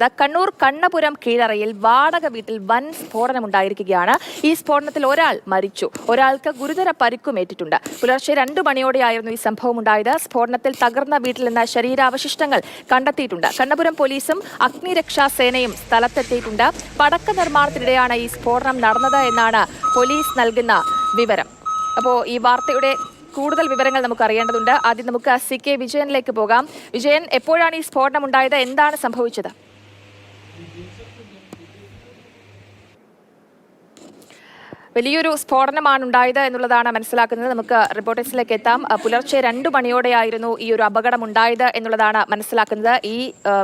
കണ്ണൂർ കണ്ണപുരം കീഴറയിൽ വാടക വീട്ടിൽ വൻ സ്ഫോടനമുണ്ടായിരിക്കുകയാണ്. ഈ സ്ഫോടനത്തിൽ ഒരാൾ മരിച്ചു, ഒരാൾക്ക് ഗുരുതര പരിക്കുമേറ്റിട്ടുണ്ട്. പുലർച്ചെ 2 മണിയോടെയായിരുന്നു ഈ സംഭവം ഉണ്ടായത്. സ്ഫോടനത്തിൽ തകർന്ന വീട്ടിൽ നിന്ന് ശരീരാവശിഷ്ടങ്ങൾ കണ്ടെത്തിയിട്ടുണ്ട്. കണ്ണപുരം പോലീസും അഗ്നിരക്ഷാസേനയും സ്ഥലത്തെത്തിയിട്ടുണ്ട്. പടക്ക നിർമ്മാണത്തിനിടെയാണ് ഈ സ്ഫോടനം നടന്നത് എന്നാണ് പോലീസ് നൽകുന്ന വിവരം. അപ്പോൾ ഈ വാർത്തയുടെ കൂടുതൽ വിവരങ്ങൾ നമുക്ക് അറിയേണ്ടതുണ്ട്. ആദ്യം നമുക്ക് CK വിജയനിലേക്ക് പോകാം. വിജയൻ, എപ്പോഴാണ് ഈ സ്ഫോടനം ഉണ്ടായത്? എന്താണ് സംഭവിച്ചത്? വലിയൊരു സ്ഫോടനമാണ് ഉണ്ടായത് എന്നുള്ളതാണ് മനസ്സിലാക്കുന്നത്. നമുക്ക് റിപ്പോർട്ടേഴ്സിലേക്ക് എത്താം. പുലർച്ചെ 2 മണിയോടെയായിരുന്നു ഈ ഒരു അപകടം ഉണ്ടായത് എന്നുള്ളതാണ് മനസ്സിലാക്കുന്നത്. ഈ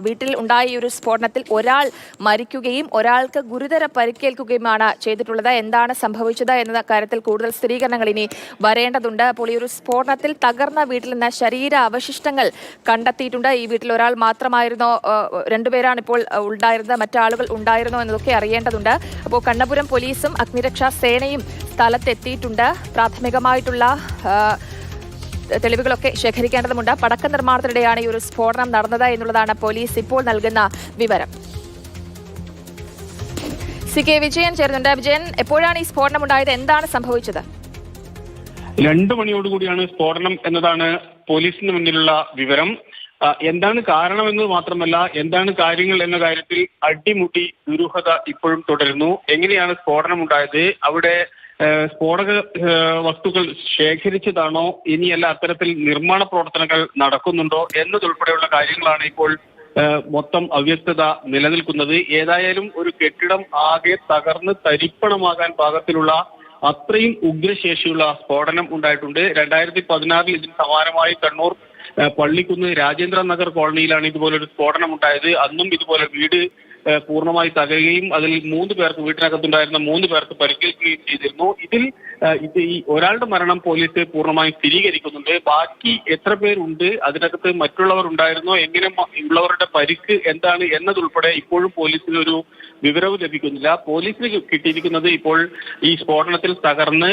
വീട്ടിൽ ഉണ്ടായ ഈ ഒരു സ്ഫോടനത്തിൽ ഒരാൾ മരിക്കുകയും ഒരാൾക്ക് ഗുരുതര പരിക്കേൽക്കുകയുമാണ് ചെയ്തിട്ടുള്ളത്. എന്താണ് സംഭവിച്ചത് എന്ന കാര്യത്തിൽ കൂടുതൽ സ്ഥിരീകരണങ്ങൾ ഇനി വരേണ്ടതുണ്ട്. അപ്പോൾ ഈ ഒരു സ്ഫോടനത്തിൽ തകർന്ന വീട്ടിൽ നിന്ന് ശരീര അവശിഷ്ടങ്ങൾ കണ്ടെത്തിയിട്ടുണ്ട്. ഈ വീട്ടിൽ ഒരാൾ മാത്രമായിരുന്നോ, 2 പേരാണ് ഇപ്പോൾ ഉണ്ടായിരുന്നത്, മറ്റാളുകൾ ഉണ്ടായിരുന്നോ എന്നതൊക്കെ അറിയേണ്ടതുണ്ട്. അപ്പോൾ കണ്ണപുരം പോലീസും അഗ്നിരക്ഷാ സേനയും സ്ഥലത്തെത്തിയിട്ടുണ്ട്. പ്രാഥമികമായിട്ടുള്ള തെളിവുകളൊക്കെ ശേഖരിക്കേണ്ടതുണ്ട്. പടക്ക നിർമ്മാണത്തിനിടെയാണ് ഈ ഒരു സ്ഫോടനം നടന്നത് എന്നുള്ളതാണ് പോലീസ് ഇപ്പോൾ നൽകുന്ന വിവരം. CK വിജയൻ ചേരുന്നുണ്ട്. വിജയൻ, എപ്പോഴാണ് ഈ സ്ഫോടനം ഉണ്ടായത്? എന്താണ് സംഭവിച്ചത്? 2 മണിയോടുകൂടിയാണ് സ്ഫോടനം എന്നതാണ് പോലീസിന് മുന്നിലുള്ള വിവരം. എന്താണ് കാരണമെന്ന് മാത്രമല്ല, എന്താണ് കാര്യങ്ങൾ എന്ന കാര്യത്തിൽ അടിമുടി ദുരൂഹത ഇപ്പോഴും തുടരുന്നു. എങ്ങനെയാണ് സ്ഫോടനം ഉണ്ടായത്? അവിടെ സ്ഫോടക വസ്തുക്കൾ ശേഖരിച്ചതാണോ, ഇനിയല്ല അത്തരത്തിൽ നിർമ്മാണ പ്രവർത്തനങ്ങൾ നടക്കുന്നുണ്ടോ എന്നതുൾപ്പെടെയുള്ള കാര്യങ്ങളാണ് ഇപ്പോൾ മൊത്തം അവ്യക്തത നിലനിൽക്കുന്നത്. ഏതായാലും ഒരു കെട്ടിടം ആകെ തകർന്ന് തരിപ്പണമാകാൻ പാകത്തിലുള്ള അത്രയും ഉഗ്രശേഷിയുള്ള സ്ഫോടനം ഉണ്ടായിട്ടുണ്ട്. 2016 ഇതിന് സമാനമായി കണ്ണൂർ പള്ളിക്കുന്ന് രാജേന്ദ്ര നഗർ കോളനിയിലാണ് ഇതുപോലൊരു സ്ഫോടനം ഉണ്ടായത്. അന്നും ഇതുപോലെ വീട് പൂർണ്ണമായി തകരുകയും അതിൽ 3 പേർക്ക്, വീട്ടിനകത്തുണ്ടായിരുന്ന 3 പേർക്ക് പരിക്കേൽക്കുകയും ചെയ്തിരുന്നു. ഇതിൽ ഈ ഒരാളുടെ മരണം പോലീസ് പൂർണ്ണമായും സ്ഥിരീകരിക്കുന്നുണ്ട്. ബാക്കി എത്ര പേരുണ്ട്, അതിനകത്ത് മറ്റുള്ളവർ ഉണ്ടായിരുന്നോ, എങ്ങനെ ഉള്ളവരുടെ പരിക്ക് എന്താണ് എന്നതുൾപ്പെടെ ഇപ്പോഴും പോലീസിന് ഒരു വിവരവും ലഭിക്കുന്നില്ല. പോലീസിന് കിട്ടിയിരിക്കുന്നത് ഇപ്പോൾ ഈ സ്ഫോടനത്തിൽ തകർന്ന്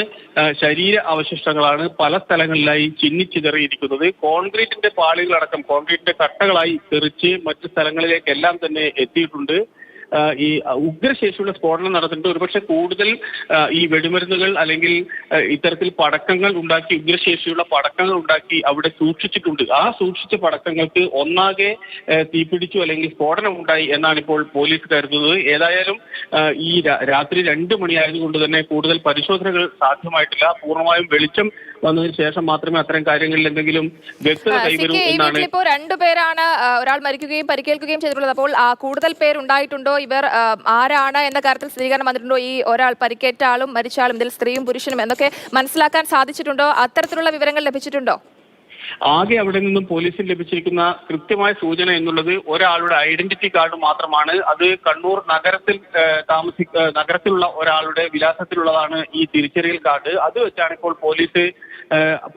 ശരീര അവശിഷ്ടങ്ങളാണ് പല സ്ഥലങ്ങളിലായി ചിന്നിച്ചിതറിയിരിക്കുന്നത്. കോൺക്രീറ്റിന്റെ പാളികളടക്കം കോൺക്രീറ്റിന്റെ കട്ടകളായി തെറിച്ച് മറ്റു സ്ഥലങ്ങളിലേക്കെല്ലാം തന്നെ എത്തിയിട്ടുണ്ട്. ഈ ഉഗ്രശേഷിയുള്ള സ്ഫോടനം നടന്നിട്ട് ഒരുപക്ഷെ കൂടുതൽ ഈ വെടിമരുന്നുകൾ അല്ലെങ്കിൽ ഇത്തരത്തിൽ പടക്കങ്ങൾ ഉണ്ടാക്കി, ഉഗ്രശേഷിയുള്ള പടക്കങ്ങൾ ഉണ്ടാക്കി അവിടെ സൂക്ഷിച്ചിട്ടുണ്ട്. ആ സൂക്ഷിച്ച പടക്കങ്ങൾക്ക് ഒന്നാകെ തീപിടിച്ചു അല്ലെങ്കിൽ സ്ഫോടനം ഉണ്ടായി എന്നാണ് ഇപ്പോൾ പോലീസ് കരുതുന്നത്. ഏതായാലും ഈ രാത്രി 2 മണിയായതുകൊണ്ട് തന്നെ കൂടുതൽ പരിശോധനകൾ സാധ്യമായിട്ടില്ല. പൂർണ്ണമായും വെളിച്ചം വന്നതിന് ശേഷം മാത്രമേ അത്തരം കാര്യങ്ങളിൽ എന്തെങ്കിലും വ്യക്തത കൈവരൂ എന്നാണ്. ഇപ്പോൾ 2 പേരാണ്, ഒരാൾ മരിക്കുകയും പരിക്കേൽക്കുകയും ചെയ്തിട്ടുള്ളത്. അപ്പോൾ കൂടുതൽ പേരുണ്ടായിട്ടുണ്ടോ? ഇവർ ആരാണ് എന്ന കാര്യത്തിൽ സ്ഥിരീകരണം വന്നിട്ടുണ്ടോ? ഈ ഒരാൾ പരിക്കേറ്റ ആളും മരിച്ച ആളും, ഇതിൽ സ്ത്രീയും പുരുഷനും എന്നൊക്കെ മനസ്സിലാക്കാൻ സാധിച്ചിട്ടുണ്ടോ? അത്തരത്തിലുള്ള വിവരങ്ങൾ ലഭിച്ചിട്ടുണ്ടോ? ആകെ അവിടെ നിന്നും പോലീസിന് ലഭിച്ചിരിക്കുന്ന കൃത്യമായ സൂചന എന്നുള്ളത് ഒരാളുടെ ഐഡന്റിറ്റി കാർഡ് മാത്രമാണ്. അത് കണ്ണൂർ നഗരത്തിലുള്ള ഒരാളുടെ വിലാസത്തിലുള്ളതാണ് ഈ തിരിച്ചറിയൽ കാർഡ്. അത് വെച്ചാണ് ഇപ്പോൾ പോലീസ്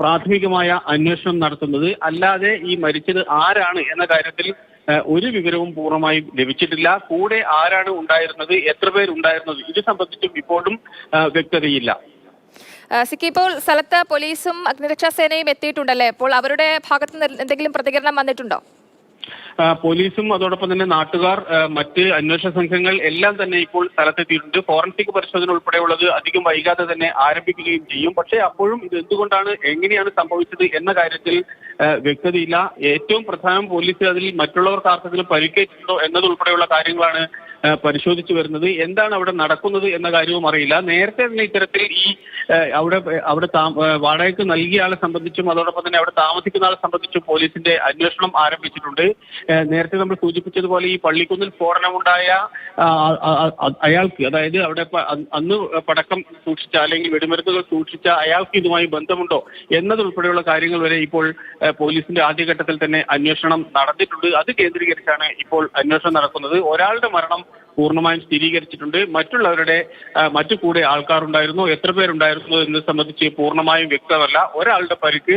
പ്രാഥമികമായ അന്വേഷണം നടത്തുന്നത്. അല്ലാതെ ഈ മരിച്ചത് ആരാണ് എന്ന കാര്യത്തിൽ ഒരു വിവരവും പൂർണ്ണമായും ലഭിച്ചിട്ടില്ല. കൂടെ ആരാണ് ഉണ്ടായിരുന്നത്, എത്ര പേരുണ്ടായിരുന്നത്, ഇത് സംബന്ധിച്ചും ഇപ്പോഴും വ്യക്തതയില്ല. CK, ഇപ്പോൾ സ്ഥലത്ത് പോലീസും അഗ്നിരക്ഷാസേനയും എത്തിയിട്ടുണ്ടല്ലേ? അപ്പോൾ അവരുടെ ഭാഗത്ത് നിന്ന് എന്തെങ്കിലും പ്രതികരണം വന്നിട്ടുണ്ടോ? പോലീസും അതോടൊപ്പം തന്നെ നാട്ടുകാർ, മറ്റ് അന്വേഷണ സംഘങ്ങൾ എല്ലാം തന്നെ ഇപ്പോൾ സ്ഥലത്തെത്തിയിട്ടുണ്ട്. ഫോറൻസിക് പരിശോധന ഉൾപ്പെടെയുള്ളത് അധികം വൈകാതെ തന്നെ ആരംഭിക്കുകയും ചെയ്യും. പക്ഷേ അപ്പോഴും ഇത് എന്തുകൊണ്ടാണ്, എങ്ങനെയാണ് സംഭവിച്ചത് എന്ന കാര്യത്തിൽ വ്യക്തതയില്ല. ഏറ്റവും പ്രധാനം പോലീസ് അതിൽ മറ്റുള്ളവർക്ക് ആർക്കെങ്കിലും പരിക്കേറ്റിട്ടുണ്ടോ എന്നതുൾപ്പെടെയുള്ള കാര്യങ്ങളാണ് പരിശോധിച്ചു വരുന്നത്. എന്താണ് അവിടെ നടക്കുന്നത് എന്ന കാര്യവും അറിയില്ല. നേരത്തെ തന്നെ ഇത്തരത്തിൽ ഈ അവിടെ വാടകയ്ക്ക് നൽകിയ ആളെ സംബന്ധിച്ചും അതോടൊപ്പം തന്നെ അവിടെ താമസിക്കുന്ന ആളെ സംബന്ധിച്ചും പോലീസിന്റെ അന്വേഷണം ആരംഭിച്ചിട്ടുണ്ട്. നേരത്തെ നമ്മൾ സൂചിപ്പിച്ചതുപോലെ ഈ പള്ളിക്കുന്നിൽ സ്ഫോടനമുണ്ടായ അയാൾക്ക്, അതായത് അവിടെ അന്ന് പടക്കം സൂക്ഷിച്ച അല്ലെങ്കിൽ വെടിമരുന്നുകൾ സൂക്ഷിച്ച അയാൾക്ക് ഇതുമായി ബന്ധമുണ്ടോ എന്നതുൾപ്പെടെയുള്ള കാര്യങ്ങൾ വരെ ഇപ്പോൾ പോലീസിന്റെ ആദ്യഘട്ടത്തിൽ തന്നെ അന്വേഷണം നടന്നിട്ടുണ്ട്. അത് കേന്ദ്രീകരിച്ചാണ് ഇപ്പോൾ അന്വേഷണം നടക്കുന്നത്. ഒരാളുടെ മരണം പൂർണ്ണമായും സ്ഥിരീകരിച്ചിട്ടുണ്ട്. മറ്റുള്ളവരുടെ മറ്റു കൂടെ ആൾക്കാരുണ്ടായിരുന്നു, എത്ര പേരുണ്ടായിരുന്നു എന്നത് സംബന്ധിച്ച് പൂർണ്ണമായും വ്യക്തമല്ല. ഒരാളുടെ പരിക്ക്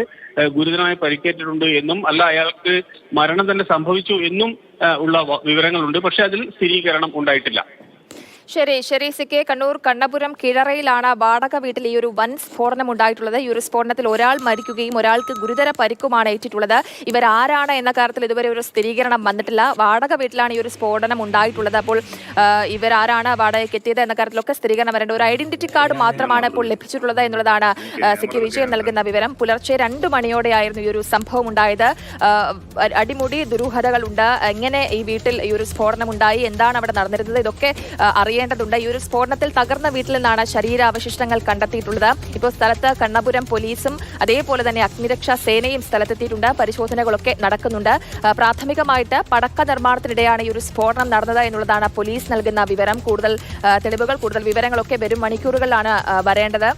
ഗുരുതരമായി പരിക്കേറ്റിട്ടുണ്ട് എന്നും, അല്ല അയാൾക്ക് മരണം തന്നെ സംഭവിച്ചു എന്നും ഉള്ള വിവരങ്ങളുണ്ട്. പക്ഷെ അതിൽ സ്ഥിരീകരണം ഉണ്ടായിട്ടില്ല. ശരി സിക്കെ, കണ്ണൂർ കണ്ണപുരം കിഴറയിലാണ് വാടക വീട്ടിൽ ഈ ഒരു വൻ സ്ഫോടനം ഉണ്ടായിട്ടുള്ളത്. ഈ ഒരു സ്ഫോടനത്തിൽ ഒരാൾ മരിക്കുകയും ഒരാൾക്ക് ഗുരുതര പരിക്കുമാണ് ഏറ്റിട്ടുള്ളത്. ഇവരാരാണ് എന്ന കാര്യത്തിൽ ഇതുവരെ ഒരു സ്ഥിരീകരണം വന്നിട്ടില്ല. വാടക വീട്ടിലാണ് ഈ ഒരു സ്ഫോടനം ഉണ്ടായിട്ടുള്ളത്. അപ്പോൾ ഇവരാരാണ് വാടകയ്ക്ക് എത്തിയത് എന്ന കാര്യത്തിലൊക്കെ സ്ഥിരീകരണം വരേണ്ട ഒരു ഐഡന്റിറ്റി കാർഡ് മാത്രമാണ് ഇപ്പോൾ ലഭിച്ചിട്ടുള്ളത് എന്നുള്ളതാണ് സിക്കെ വിജയൻ നൽകുന്ന വിവരം. പുലർച്ചെ 2 മണിയോടെയായിരുന്നു ഈ ഒരു സംഭവം ഉണ്ടായത്. അടിമുടി ദുരൂഹതകളുണ്ട്. എങ്ങനെ ഈ വീട്ടിൽ ഈ ഒരു സ്ഫോടനം ഉണ്ടായി, എന്താണ് അവിടെ നടന്നിരുന്നത്, ഇതൊക്കെ അറിയേണ്ടതുണ്ട്. ഈ ഒരു സ്ഫോടനത്തിൽ തകർന്ന വീട്ടിൽ നിന്നാണ് ശരീരാവശിഷ്ടങ്ങൾ കണ്ടെത്തിയിട്ടുള്ളത്. ഇപ്പോൾ സ്ഥലത്ത് കണ്ണപുരം പോലീസും അതേപോലെ തന്നെ അഗ്നിരക്ഷാ സേനയും സ്ഥലത്തെത്തിയിട്ടുണ്ട്. പരിശോധനകളൊക്കെ നടക്കുന്നുണ്ട്. പ്രാഥമികമായിട്ട് പടക്ക നിർമ്മാണത്തിനിടെയാണ് ഈ ഒരു സ്ഫോടനം നടന്നത് എന്നുള്ളതാണ് പോലീസ് നൽകുന്ന വിവരം. കൂടുതൽ തെളിവുകൾ, കൂടുതൽ വിവരങ്ങളൊക്കെ വരും മണിക്കൂറുകളിലാണ് വരേണ്ടത്.